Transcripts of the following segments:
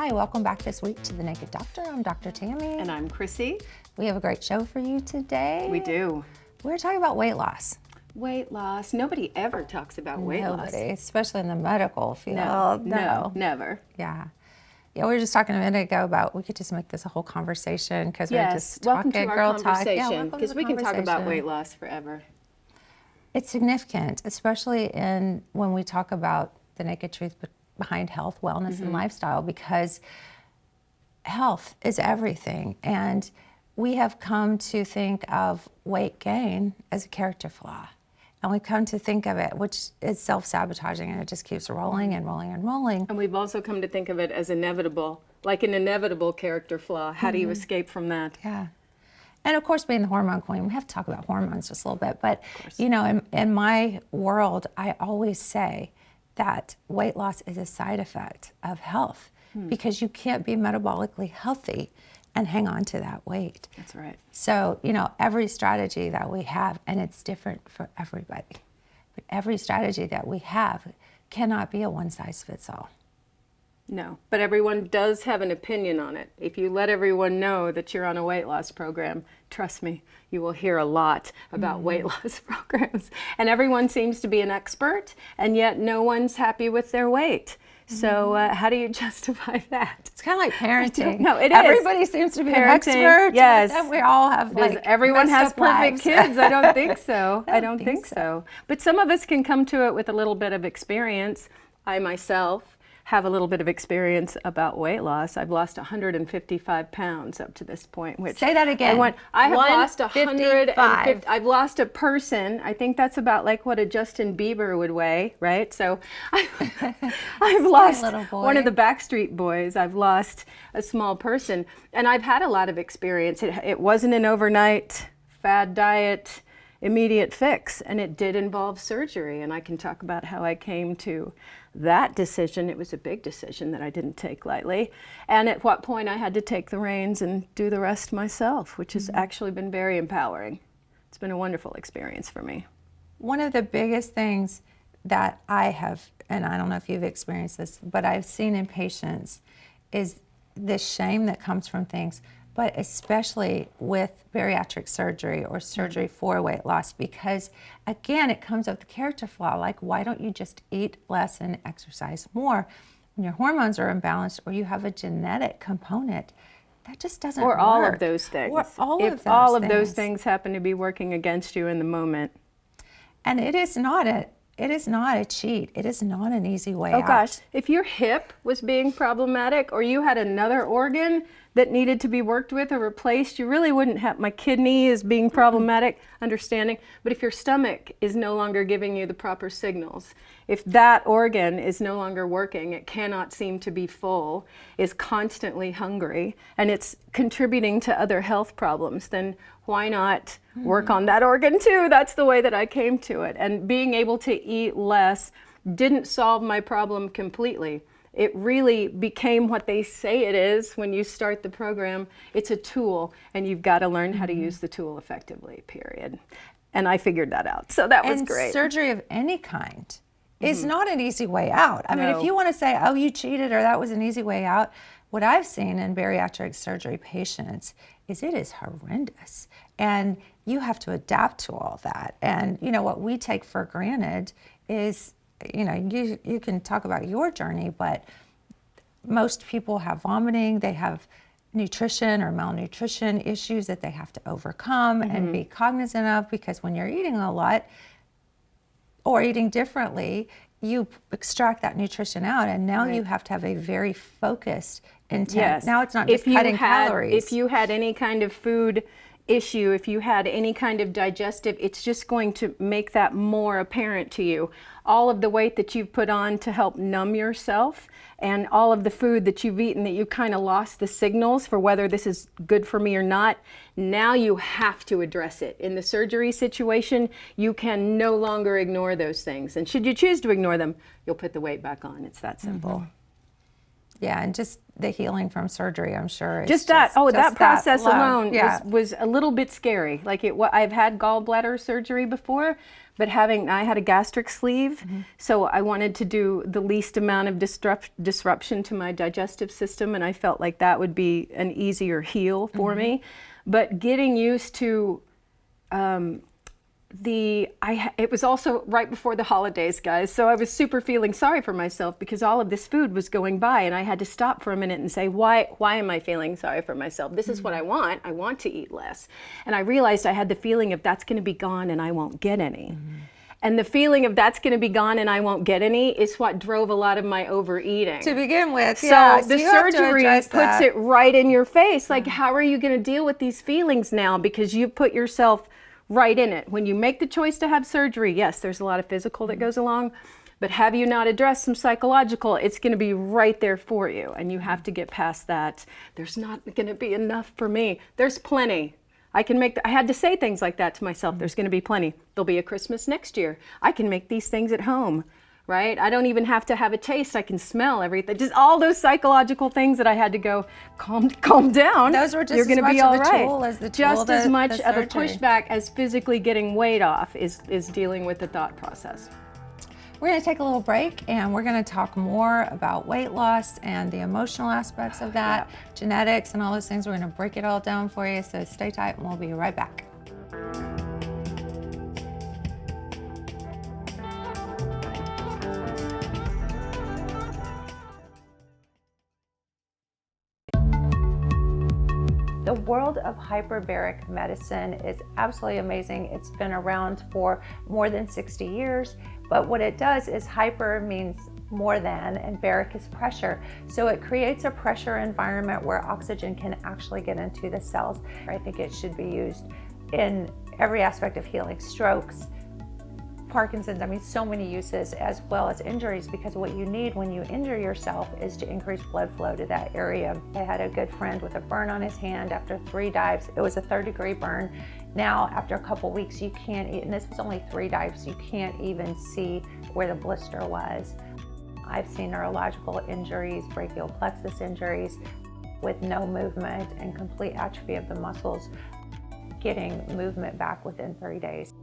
Hi, welcome back this week to The Naked Doctor. I'm Dr. Tammy. And I'm Chrissy. We have a great show for you today. We do. We're talking about weight loss. Weight loss. Nobody ever talks about weight loss. Nobody, especially in the medical field. No, never. Yeah. Yeah, we were just talking a minute ago about we could just make this a whole conversation because we're just welcome talking to our girl talk. conversation, because we can talk about weight loss forever. It's significant, especially when we talk about the naked truth behind health, wellness, and lifestyle, because health is everything. And we have come to think of weight gain as a character flaw. And we've come to think of it, which is self-sabotaging, and it just keeps rolling and rolling and rolling. And we've also come to think of it as inevitable, like an inevitable character flaw. How do you escape from that? Yeah. And of course, being the hormone queen, we have to talk about hormones just a little bit. But, you know, in my world, I always say that weight loss is a side effect of health because you can't be metabolically healthy and hang on to that weight. That's right. So, you know, every strategy that we have, and it's different for everybody, but every strategy that we have cannot be a one-size-fits-all. No, but everyone does have an opinion on it. If you let everyone know that you're on a weight loss program, trust me, you will hear a lot about weight loss programs. And everyone seems to be an expert, and yet no one's happy with their weight. So how do you justify that? It's kind of like parenting. No, it is. Everybody seems to be an expert. Yes. And we all have Does everyone has perfect kids? I don't think so. I don't think so. But some of us can come to it with a little bit of experience. I myself have a little bit of experience about weight loss. I've lost 155 pounds up to this point. Which say that again. I have lost 155. I've lost a person. I think that's about like what a Justin Bieber would weigh, right? So I've lost one of the Backstreet Boys. I've lost a small person, and I've had a lot of experience. It wasn't an overnight fad diet, immediate fix, and it did involve surgery, and I can talk about how I came to that decision. It was a big decision that I didn't take lightly, and at what point I had to take the reins and do the rest myself, which has actually been very empowering. It's been a wonderful experience for me. One of the biggest things that I have, and I don't know if you've experienced this, but I've seen in patients is the shame that comes from things, but especially with bariatric surgery or surgery for weight loss, because again, it comes up with the character flaw, like why don't you just eat less and exercise more? When your hormones are imbalanced or you have a genetic component, that just doesn't work. Or all of those things. Or if all of those things happen to be working against you in the moment. And it is not a cheat. It is not an easy way out. Oh gosh, if your hip was being problematic or you had another organ that needed to be worked with or replaced, you really wouldn't have, my kidney is being problematic, understanding, but if your stomach is no longer giving you the proper signals, if that organ is no longer working, it cannot seem to be full, is constantly hungry, and it's contributing to other health problems, then why not work on that organ too? That's the way that I came to it. And being able to eat less didn't solve my problem completely. It really became what they say it is when you start the program. It's a tool, and you've got to learn how to use the tool effectively, period. And I figured that out, so that was great. And surgery of any kind is not an easy way out. I mean, if you want to say, oh, you cheated or that was an easy way out, what I've seen in bariatric surgery patients is it is horrendous. And you have to adapt to all that. And, you know, what we take for granted is, you know, you can talk about your journey, but most people have vomiting, they have nutrition or malnutrition issues that they have to overcome and be cognizant of, because when you're eating a lot or eating differently, you extract that nutrition out, and now you have to have a very focused intent. Yes. Now it's not just cutting calories. If you had any kind of food issue, if you had any kind of digestive, it's just going to make that more apparent to you. All of the weight that you've put on to help numb yourself, and all of the food that you've eaten that you kind of lost the signals for whether this is good for me or not, now you have to address it. In the surgery situation, you can no longer ignore those things. And should you choose to ignore them, you'll put the weight back on. It's that simple. Yeah, and just the healing from surgery, I'm sure. Just that process alone yeah. was a little bit scary. Like I've had gallbladder surgery before, but I had a gastric sleeve, so I wanted to do the least amount of disruption to my digestive system, and I felt like that would be an easier heal for me. But getting used to it was also right before the holidays, guys, so I was super feeling sorry for myself because all of this food was going by, and I had to stop for a minute and say, why am I feeling sorry for myself? This is what I want to eat less. And I realized I had the feeling of that's going to be gone and I won't get any. And the feeling of that's going to be gone and I won't get any is what drove a lot of my overeating. To begin with, so yeah. the surgery puts it right in your face. Like, how are you going to deal with these feelings now? Because you put yourself right in it. When you make the choice to have surgery, yes, there's a lot of physical that goes along, but have you not addressed some psychological, it's going to be right there for you, and you have to get past that. There's not going to be enough for me. There's plenty. I had to say things like that to myself. There's going to be plenty. There'll be a Christmas next year. I can make these things at home, right? I don't even have to have a taste. I can smell everything. Just all those psychological things that I had to go, calm down. Those were just You're as gonna much be of all a right. tool as the tool Just as much of a surgery. pushback as physically getting weight off is dealing with the thought process. We're going to take a little break, and we're going to talk more about weight loss and the emotional aspects of that, genetics and all those things. We're going to break it all down for you, so stay tight and we'll be right back. The world of hyperbaric medicine is absolutely amazing. It's been around for more than 60 years, but what it does is hyper means more than, and baric is pressure. So it creates a pressure environment where oxygen can actually get into the cells. I think it should be used in every aspect of healing strokes, Parkinson's, I mean, so many uses, as well as injuries, because what you need when you injure yourself is to increase blood flow to that area. I had a good friend with a burn on his hand after 3 dives. It was a 3rd-degree burn. Now, after a couple weeks, you can't, and this was only 3 dives, you can't even see where the blister was. I've seen neurological injuries, brachial plexus injuries, with no movement and complete atrophy of the muscles, getting movement back within 3 days.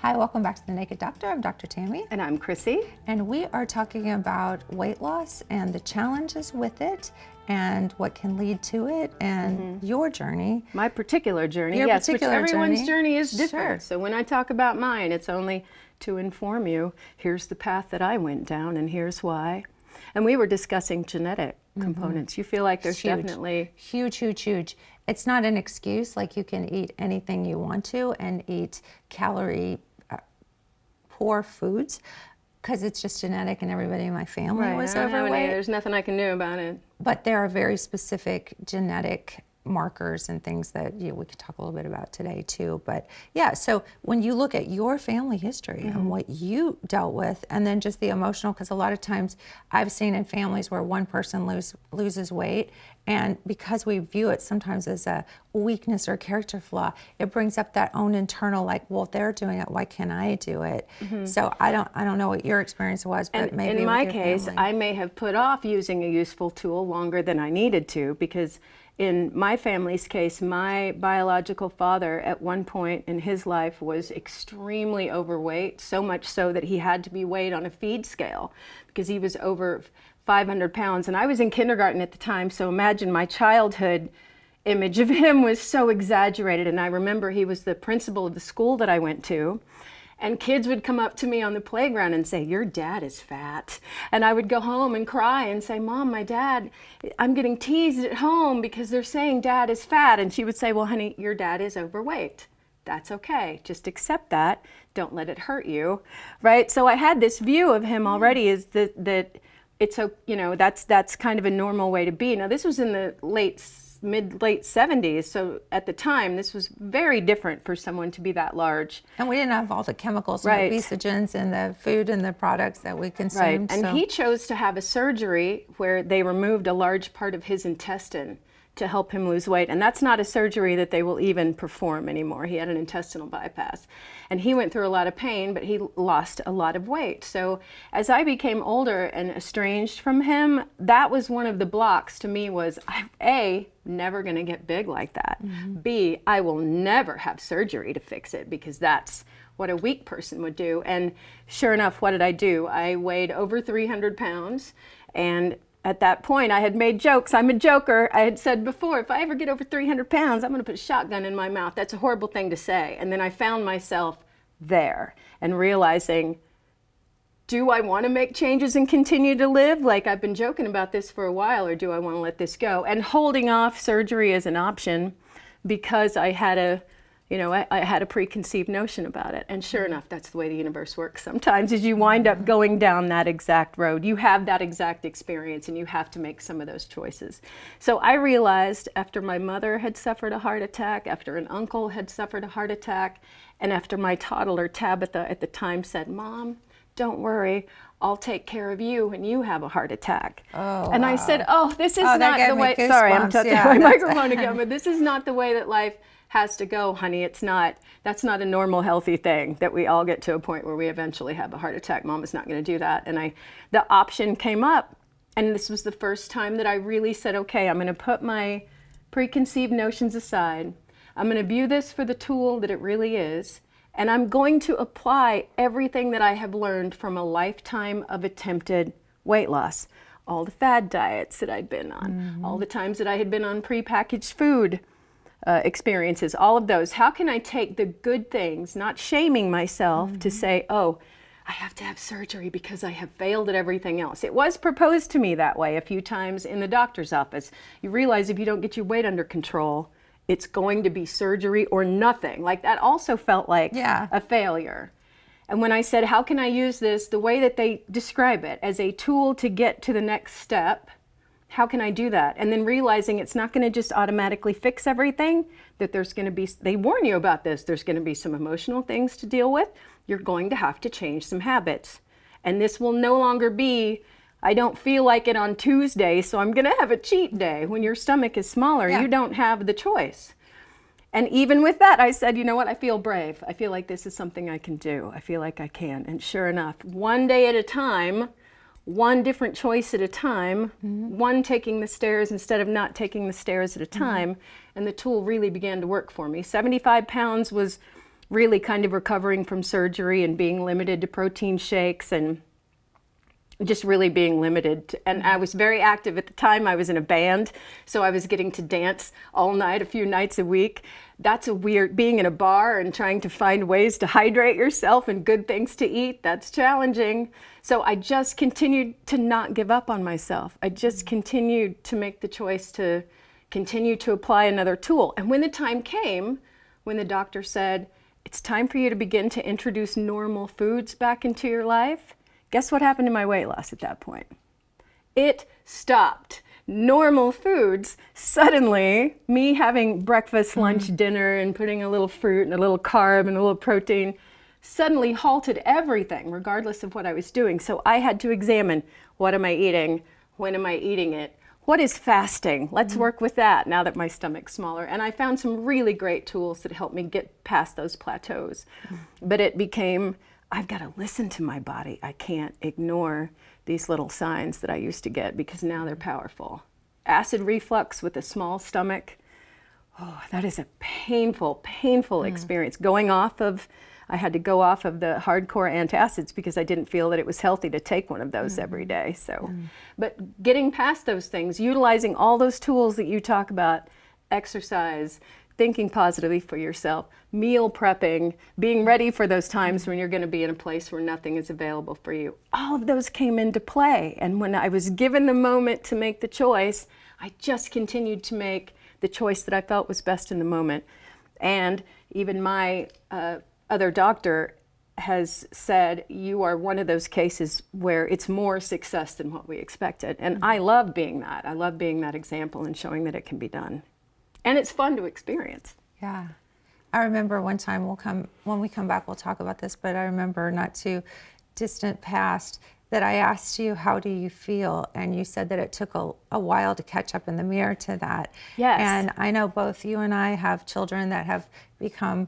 Hi, welcome back to The Naked Doctor. I'm Dr. Tammy. And I'm Chrissy. And we are talking about weight loss and the challenges with it and what can lead to it and your journey. My particular journey, Your yes, particular which everyone's journey. journey is different. Sure. So when I talk about mine, it's only to inform you, here's the path that I went down and here's why. And we were discussing genetic components. You feel like there's Huge. Definitely... Huge. It's not an excuse, like you can eat anything you want to and eat calorie poor foods, because it's just genetic and everybody in my family was overweight. There's nothing I can do about it. But there are very specific genetic markers and things that we could talk a little bit about today too. But yeah, so when you look at your family history and what you dealt with, and then just the emotional, because a lot of times I've seen in families where one person loses weight, and because we view it sometimes as a weakness or character flaw, it brings up that own internal, like, well, if they're doing it, why can't I do it? So I don't know what your experience was, but And maybe in my case, family. I may have put off using a useful tool longer than I needed to, because in my family's case, my biological father at one point in his life was extremely overweight, so much so that he had to be weighed on a feed scale because he was over 500 pounds. And I was in kindergarten at the time, so imagine my childhood image of him was so exaggerated. And I remember he was the principal of the school that I went to. And kids would come up to me on the playground and say, your dad is fat. And I would go home and cry and say, Mom, my dad, I'm getting teased at home because they're saying dad is fat. And she would say, well, honey, your dad is overweight. That's okay. Just accept that. Don't let it hurt you, right? So I had this view of him already, is that it's, you know, that's kind of a normal way to be. Now, this was in the late 70s, so at the time this was very different for someone to be that large. And we didn't have all the chemicals and Right. the obesogens in the food and the products that we Right, consumed. and he chose to have a surgery where they removed a large part of his intestine to help him lose weight. And that's not a surgery that they will even perform anymore. He had an intestinal bypass. And he went through a lot of pain, but he lost a lot of weight. So as I became older and estranged from him, that was one of the blocks to me was, A, never gonna get big like that. Mm-hmm. B, I will never have surgery to fix it because that's what a weak person would do. And sure enough, what did I do? I weighed over 300 pounds, and at that point, I had made jokes. I'm a joker. I had said before, if I ever get over 300 pounds, I'm going to put a shotgun in my mouth. That's a horrible thing to say. And then I found myself there and realizing, do I want to make changes and continue to live? Like, I've been joking about this for a while, or do I want to let this go? And holding off surgery as an option because I had I had a preconceived notion about it. And sure enough, that's the way the universe works sometimes, is you wind up going down that exact road. You have that exact experience and you have to make some of those choices. So I realized after my mother had suffered a heart attack, after an uncle had suffered a heart attack, and after my toddler Tabitha at the time said, Mom, don't worry, I'll take care of you when you have a heart attack. Oh, and wow. I said, oh, this is not the way, goosebumps. sorry, I'm touching Yeah, my that's- microphone again, but this is not the way that life has to go, honey. It's not, that's not a normal, healthy thing that we all get to a point where we eventually have a heart attack. Mom is not going to do that. And the option came up, and this was the first time that I really said, okay, I'm going to put my preconceived notions aside. I'm going to view this for the tool that it really is, and I'm going to apply everything that I have learned from a lifetime of attempted weight loss. All the fad diets that I'd been on, all the times that I had been on prepackaged food experiences, all of those. How can I take the good things, not shaming myself to say, oh, I have to have surgery because I have failed at everything else. It was proposed to me that way a few times in the doctor's office. You realize if you don't get your weight under control, it's going to be surgery or nothing. Like, that also felt like a failure. And when I said, how can I use this, the way that they describe it, as a tool to get to the next step, how can I do that? And then realizing it's not going to just automatically fix everything, that there's going to be, they warn you about this, there's going to be some emotional things to deal with. You're going to have to change some habits. And this will no longer be, I don't feel like it on Tuesday, so I'm going to have a cheat day. When your stomach is smaller, you don't have the choice. And even with that, I said, you know what, I feel brave. I feel like this is something I can do. I feel like I can. And sure enough, one day at a time, one different choice at a time, one taking the stairs instead of not taking the stairs at a time, and the tool really began to work for me. 75 pounds was really kind of recovering from surgery and being limited to protein shakes and just really being limited. And I was very active at the time. I was in a band, so I was getting to dance all night, a few nights a week. That's a weird, being in a bar and trying to find ways to hydrate yourself and good things to eat, that's challenging. So I just continued to not give up on myself. I just continued to make the choice to continue to apply another tool. And when the time came, when the doctor said, it's time for you to begin to introduce normal foods back into your life, guess what happened to my weight loss at that point? It stopped. Normal foods, suddenly, me having breakfast, lunch, dinner, and putting a little fruit and a little carb and a little protein, suddenly halted everything, regardless of what I was doing. So I had to examine, what am I eating? When am I eating it? What is fasting? Let's work with that now that my stomach's smaller. And I found some really great tools that helped me get past those plateaus. But it became, I've got to listen to my body. I can't ignore these little signs that I used to get because now they're powerful. Acid reflux with a small stomach. Oh, that is a painful, painful experience. I had to go off of the hardcore antacids because I didn't feel that it was healthy to take one of those every day. So, but getting past those things, utilizing all those tools that you talk about, exercise, thinking positively for yourself, meal prepping, being ready for those times when you're going to be in a place where nothing is available for you. All of those came into play. And when I was given the moment to make the choice, I just continued to make the choice that I felt was best in the moment. And even my other doctor has said, you are one of those cases where it's more success than what we expected. And I love being that. I love being that example and showing that it can be done. And it's fun to experience. Yeah. I remember one time, when we come back, we'll talk about this, but I remember not too distant past that I asked you, how do you feel? And you said that it took a while to catch up in the mirror to that. Yes. And I know both you and I have children that have become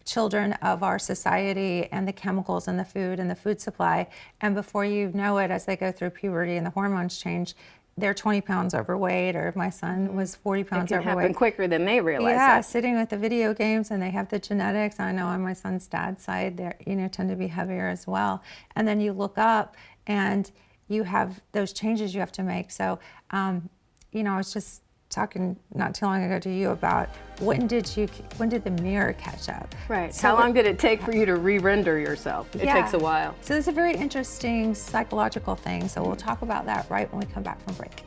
children of our society and the chemicals in the food and the food supply. And before you know it, as they go through puberty and the hormones change, they're 20 pounds overweight, or my son was 40 pounds overweight. It can happen quicker than they realize. Yeah, that. Sitting with the video games, and they have the genetics. I know on my son's dad's side, they tend to be heavier as well. And then you look up and you have those changes you have to make. So, I was just talking not too long ago to you about when did the mirror catch up? Right. So how long did it take for you to re-render yourself? It takes a while. So it's a very interesting psychological thing. So we'll talk about that right when we come back from break.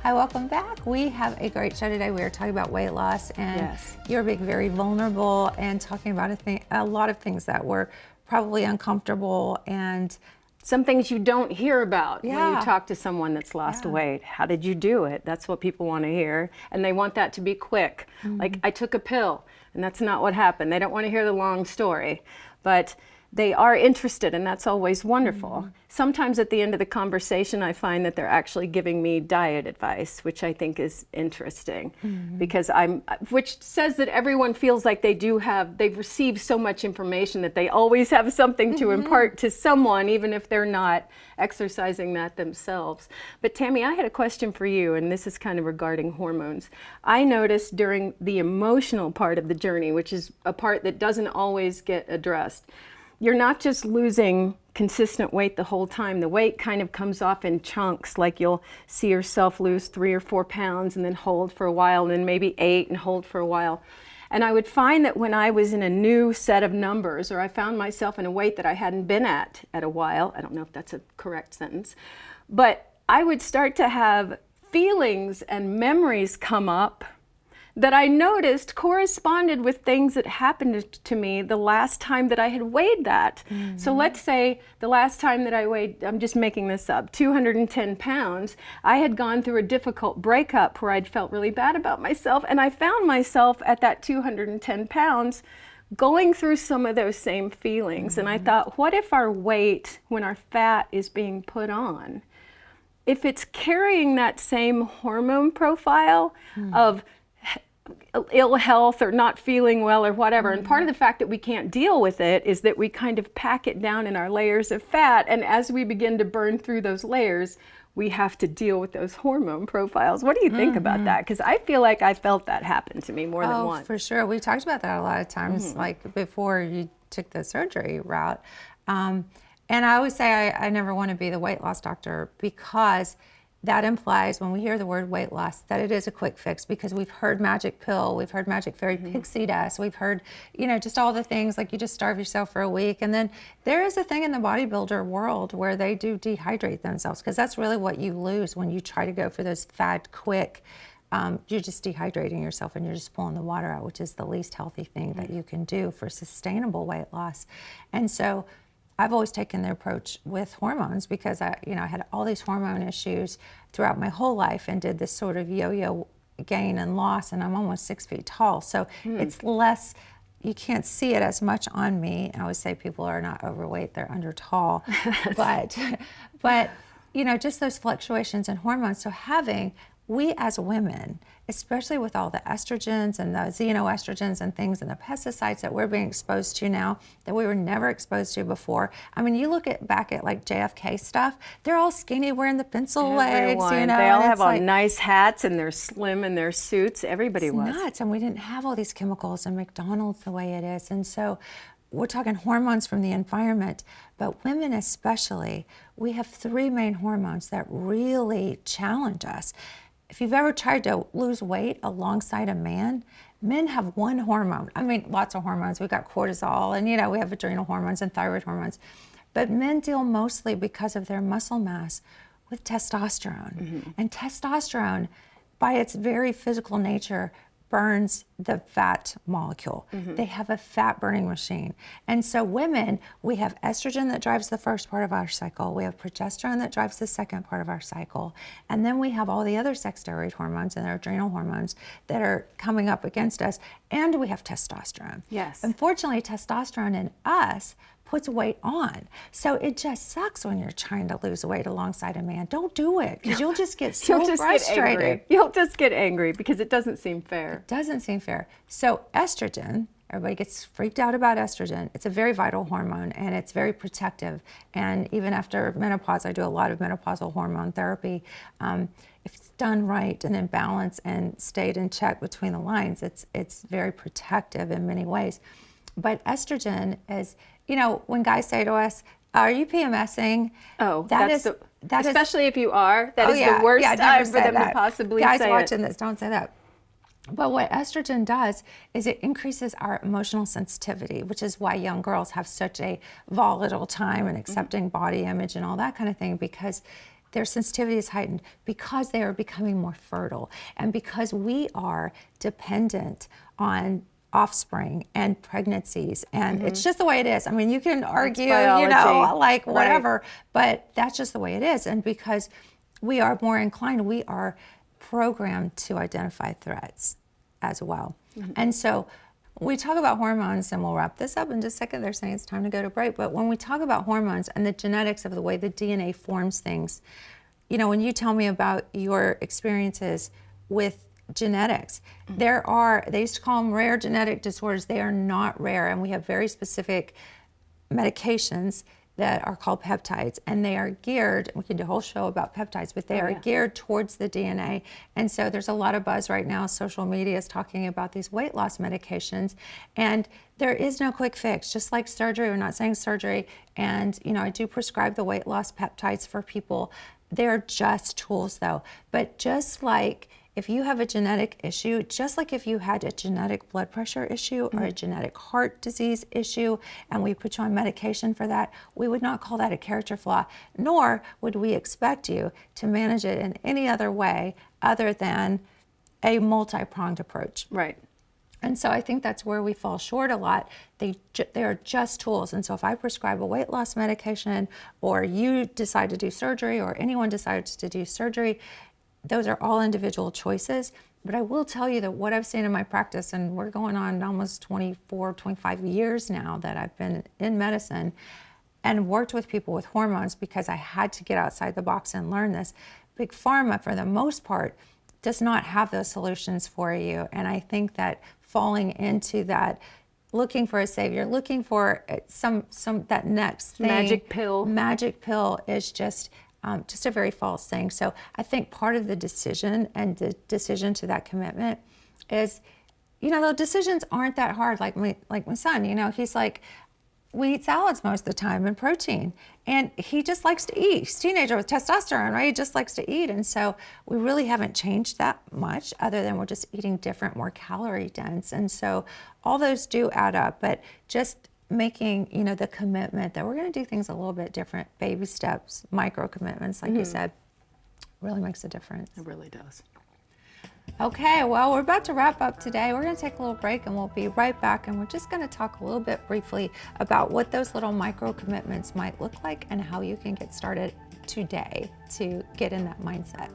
Hi, welcome back. We have a great show today. We are talking about weight loss, and you're being very vulnerable and talking about a lot of things that were probably uncomfortable, and some things you don't hear about when you talk to someone that's lost weight. How did you do it? That's what people want to hear, and they want that to be quick. Like, I took a pill, and that's not what happened. They don't want to hear the long story, but they are interested, and that's always wonderful. Sometimes at the end of the conversation, I find that they're actually giving me diet advice, which I think is interesting, because which says that everyone feels like they've received so much information that they always have something to impart to someone, even if they're not exercising that themselves. But Tammy, I had a question for you, and this is kind of regarding hormones. I noticed during the emotional part of the journey, which is a part that doesn't always get addressed, you're not just losing consistent weight the whole time. The weight kind of comes off in chunks, like you'll see yourself lose 3 or 4 pounds and then hold for a while, and then maybe 8 and hold for a while. And I would find that when I was in a new set of numbers, or I found myself in a weight that I hadn't been at a while, I don't know if that's a correct sentence, but I would start to have feelings and memories come up that I noticed corresponded with things that happened to me the last time that I had weighed that. So let's say the last time that I weighed, I'm just making this up, 210 pounds, I had gone through a difficult breakup where I'd felt really bad about myself, and I found myself at that 210 pounds going through some of those same feelings. And I thought, what if our weight, when our fat is being put on, if it's carrying that same hormone profile of ill health or not feeling well or whatever. And part of the fact that we can't deal with it is that we kind of pack it down in our layers of fat. And as we begin to burn through those layers, we have to deal with those hormone profiles. What do you think about that? Because I feel like I felt that happen to me more than once. Oh, for sure. We talked about that a lot of times, like before you took the surgery route. And I always say I never want to be the weight loss doctor, because that implies, when we hear the word weight loss, that it is a quick fix, because we've heard magic pill, we've heard magic fairy pixie dust, we've heard, just all the things like you just starve yourself for a week. And then there is a thing in the bodybuilder world where they do dehydrate themselves, because that's really what you lose when you try to go for those fad, quick you're just dehydrating yourself and you're just pulling the water out, which is the least healthy thing that you can do for sustainable weight loss. And so I've always taken the approach with hormones because I had all these hormone issues throughout my whole life and did this sort of yo-yo gain and loss, and I'm almost 6 feet tall. So it's less, you can't see it as much on me. I always say people are not overweight, they're under tall. but just those fluctuations in hormones. So we as women, especially with all the estrogens and the xenoestrogens and things and the pesticides that we're being exposed to now that we were never exposed to before. I mean, you look back at like JFK stuff, they're all skinny wearing the pencil legs, They all have on nice hats and they're slim in their suits. Everybody was. Nuts. And we didn't have all these chemicals and McDonald's the way it is. And so we're talking hormones from the environment, but women especially, we have 3 main hormones that really challenge us. If you've ever tried to lose weight alongside a man, men have 1 hormone. I mean, lots of hormones. We've got cortisol and, we have adrenal hormones and thyroid hormones. But men deal mostly because of their muscle mass with testosterone. And testosterone, by its very physical nature, burns the fat molecule. They have a fat burning machine. And so women, we have estrogen that drives the first part of our cycle. We have progesterone that drives the second part of our cycle. And then we have all the other sex steroid hormones and our adrenal hormones that are coming up against us. And we have testosterone. Yes. Unfortunately, testosterone in us puts weight on. So it just sucks when you're trying to lose weight alongside a man. Don't do it, because you'll just get so frustrated. You'll just get angry because it doesn't seem fair. It doesn't seem fair. So estrogen, everybody gets freaked out about estrogen. It's a very vital hormone and it's very protective. And even after menopause, I do a lot of menopausal hormone therapy. If it's done right and in balance and stayed in check between the lines, it's very protective in many ways. But estrogen is, when guys say to us, "Are you PMSing?" Oh, especially if you are, that is the worst time for them to possibly say it. Guys watching this, don't say that. But what estrogen does is it increases our emotional sensitivity, which is why young girls have such a volatile time in accepting body image and all that kind of thing, because their sensitivity is heightened, because they are becoming more fertile, and because we are dependent on offspring and pregnancies, and it's just the way it is. I mean, you can argue, like whatever, but that's just the way it is. And because we are more inclined, we are programmed to identify threats as well. And so we talk about hormones, and we'll wrap this up in just a second. They're saying it's time to go to break. But when we talk about hormones and the genetics of the way the DNA forms things, when you tell me about your experiences with genetics, they used to call them rare genetic disorders. They are not rare, and we have very specific medications that are called peptides, and they are geared, we can do a whole show about peptides, but they are geared towards the DNA. And so there's a lot of buzz right now. Social media is talking about these weight loss medications, and there is no quick fix. Just like surgery, we're not saying surgery, and I do prescribe the weight loss peptides for people. They're just tools though. But just like if you have a genetic issue, just like if you had a genetic blood pressure issue or a genetic heart disease issue, and we put you on medication for that, we would not call that a character flaw, nor would we expect you to manage it in any other way other than a multi-pronged approach. Right. And so I think that's where we fall short a lot. They are just tools. And so if I prescribe a weight loss medication, or you decide to do surgery, or anyone decides to do surgery, those are all individual choices. But I will tell you that what I've seen in my practice, and we're going on almost 24, 25 years now that I've been in medicine and worked with people with hormones, because I had to get outside the box and learn this. Big Pharma, for the most part, does not have those solutions for you. And I think that falling into that, looking for a savior, looking for some that next thing, magic pill is just a very false thing. So I think part of the decision to that commitment is, the decisions aren't that hard. Like my son, he's like, we eat salads most of the time and protein, and he just likes to eat. He's a teenager with testosterone, right? He just likes to eat. And so we really haven't changed that much, other than we're just eating different, more calorie dense. And so all those do add up, but just making, the commitment that we're going to do things a little bit different, baby steps, micro commitments, like you said, really makes a difference. It really does. Okay, well, we're about to wrap up today. We're going to take a little break and we'll be right back. And we're just going to talk a little bit briefly about what those little micro commitments might look like and how you can get started today to get in that mindset.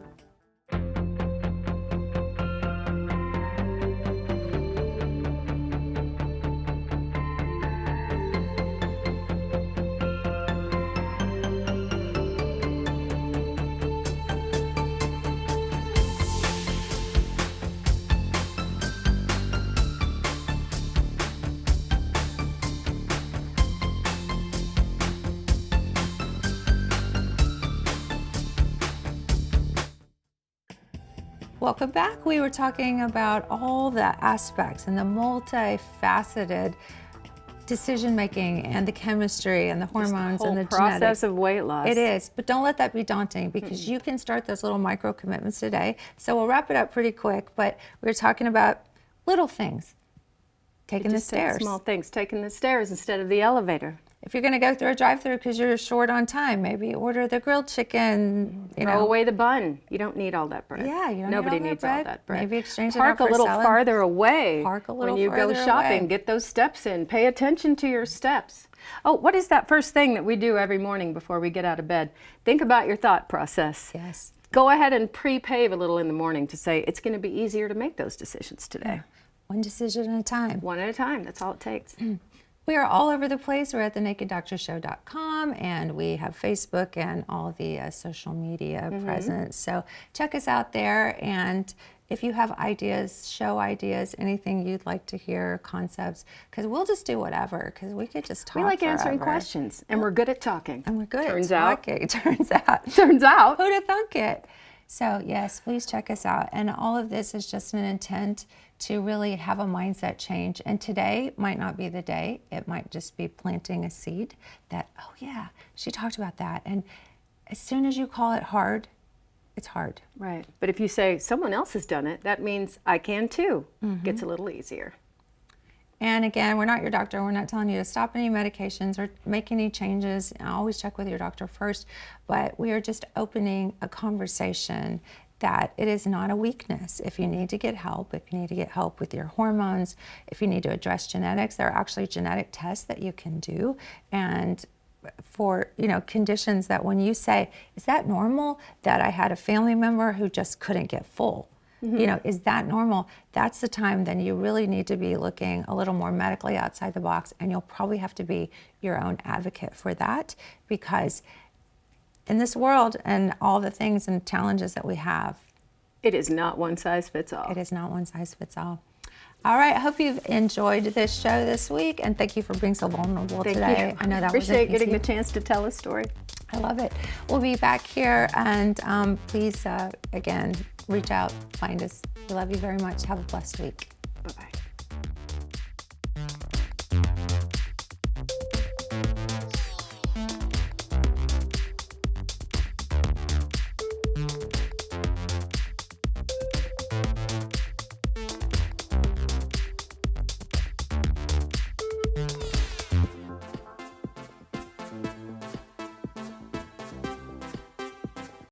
Welcome back. We were talking about all the aspects and the multifaceted decision making and the chemistry and the hormones and the process genetics of weight loss. It is, but don't let that be daunting because you can start those little micro commitments today. So we'll wrap it up pretty quick, but we were talking about little things. Taking the stairs. Small things, taking the stairs instead of the elevator. If you're going to go through a drive-through because you're short on time, maybe order the grilled chicken. Throw away the bun. You don't need all that bread. Yeah, you don't Nobody need needs all all that bread. Maybe exchange it out Park for a little salad. farther away. Park a little when you go farther shopping. away. Get those steps in. Pay attention to your steps. Oh, what is that first thing that we do every morning before we get out of bed? Think about your thought process. Yes. Go ahead and pre-pave a little in the morning to say it's going to be easier to make those decisions today. One decision at a time. One at a time. That's all it takes. We are all over the place. We're at thenakeddoctorshow.com and we have Facebook and all the social media presence. So check us out there. And if you have ideas, show ideas, anything you'd like to hear, concepts, because we'll just do whatever, because we could just talk We like answering forever. questions, and we're good at talking. And we're good Turns at out. talking. Turns out. Turns out. Who'd have thunk it? So yes, please check us out. And all of this is just an intent to really have a mindset change. And today might not be the day. It might just be planting a seed that, oh yeah, she talked about that. And as soon as you call it hard, it's hard. Right. But if you say someone else has done it, that means I can too. Gets a little easier. And again, we're not your doctor. We're not telling you to stop any medications or make any changes. Always check with your doctor first. But we are just opening a conversation that it is not a weakness. If you need to get help, if you need to get help with your hormones, if you need to address genetics, there are actually genetic tests that you can do. And for conditions that when you say, is that normal that I had a family member who just couldn't get full? Is that normal? That's the time then you really need to be looking a little more medically outside the box, and you'll probably have to be your own advocate for that, because in this world and all the things and challenges that we have, it is not one size fits all. It is not one size fits all. All right, I hope you've enjoyed this show this week, and thank you for being so vulnerable today. You. I know that Appreciate wasn't getting easy. the chance to tell a story. I love it. We'll be back here, and please, again, reach out, find us. We love you very much. Have a blessed week.